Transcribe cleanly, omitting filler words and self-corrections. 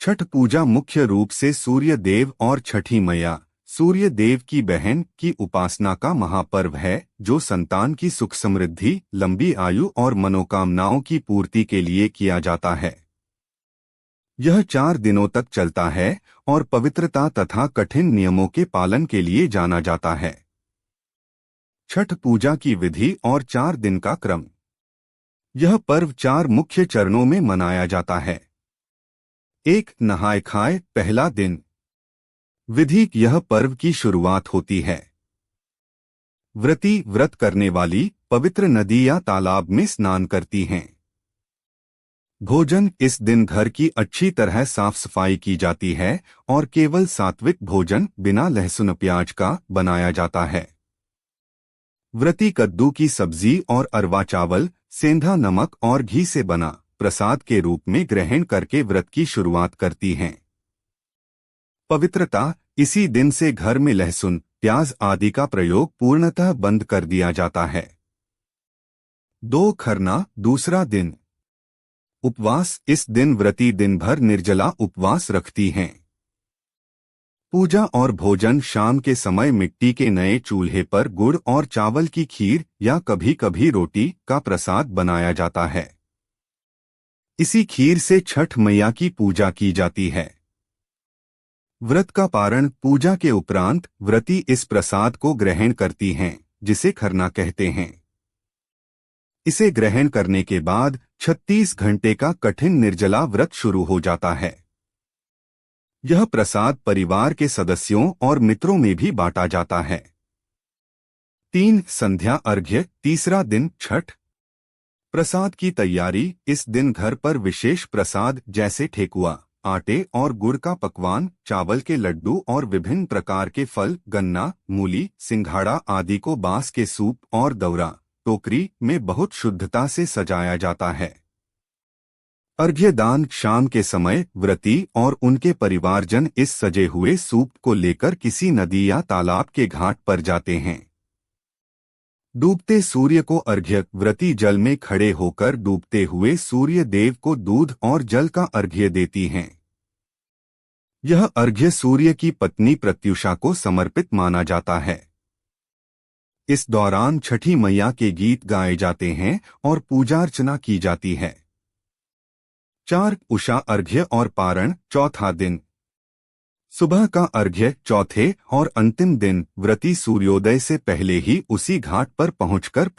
छठ पूजा मुख्य रूप से सूर्य देव और छठी मैया सूर्य देव की बहन की उपासना का महापर्व है, जो संतान की सुख समृद्धि, लंबी आयु और मनोकामनाओं की पूर्ति के लिए किया जाता है। यह 4 दिनों तक चलता है और पवित्रता तथा कठिन नियमों के पालन के लिए जाना जाता है। छठ पूजा की विधि और 4 दिन का क्रम। यह पर्व 4 मुख्य चरणों में मनाया जाता है। 1. नहाय खाए पहला दिन। विधि। यह पर्व की शुरुआत होती है। व्रत करने वाली पवित्र नदी या तालाब में स्नान करती हैं। भोजन। इस दिन घर की अच्छी तरह साफ सफाई की जाती है और केवल सात्विक भोजन बिना लहसुन प्याज का बनाया जाता है। व्रती कद्दू की सब्जी और अरवा चावल, सेंधा नमक और घी से बना प्रसाद के रूप में ग्रहण करके व्रत की शुरुआत करती हैं। पवित्रता। इसी दिन से घर में लहसुन, प्याज आदि का प्रयोग पूर्णतः बंद कर दिया जाता है। 2. खरना दूसरा दिन। उपवास। इस दिन व्रती दिन भर निर्जला उपवास रखती हैं। पूजा और भोजन। शाम के समय मिट्टी के नए चूल्हे पर गुड़ और चावल की खीर या कभी कभी रोटी का प्रसाद बनाया जाता है। इसी खीर से छठ मैया की पूजा की जाती है। व्रत का पारण। पूजा के उपरांत व्रती इस प्रसाद को ग्रहण करती हैं, जिसे खरना कहते हैं। इसे ग्रहण करने के बाद 36 घंटे का कठिन निर्जला व्रत शुरू हो जाता है। यह प्रसाद परिवार के सदस्यों और मित्रों में भी बांटा जाता है। 3. संध्या अर्घ्य तीसरा दिन। छठ प्रसाद की तैयारी। इस दिन घर पर विशेष प्रसाद जैसे ठेकुआ, आटे और गुड़ का पकवान, चावल के लड्डू और विभिन्न प्रकार के फल, गन्ना, मूली, सिंघाड़ा आदि को बांस के सूप और दौरा, टोकरी में बहुत शुद्धता से सजाया जाता है। अर्घ्य दान। शाम के समय व्रती और उनके परिवारजन इस सजे हुए सूप को लेकर किसी नदी या तालाब के घाट पर जाते हैं। डूबते सूर्य को अर्घ्य। व्रती जल में खड़े होकर डूबते हुए सूर्य देव को दूध और जल का अर्घ्य देती हैं। यह अर्घ्य सूर्य की पत्नी प्रत्युषा को समर्पित माना जाता है। इस दौरान छठी मैया के गीत गाए जाते हैं और पूजा अर्चना की जाती है। 4. उषा अर्घ्य और पारण चौथा दिन। सुबह का अर्घ्य चौथे और अंतिम दिन। व्रती सूर्योदय से पहले ही उसी घाट पर पहुंचकर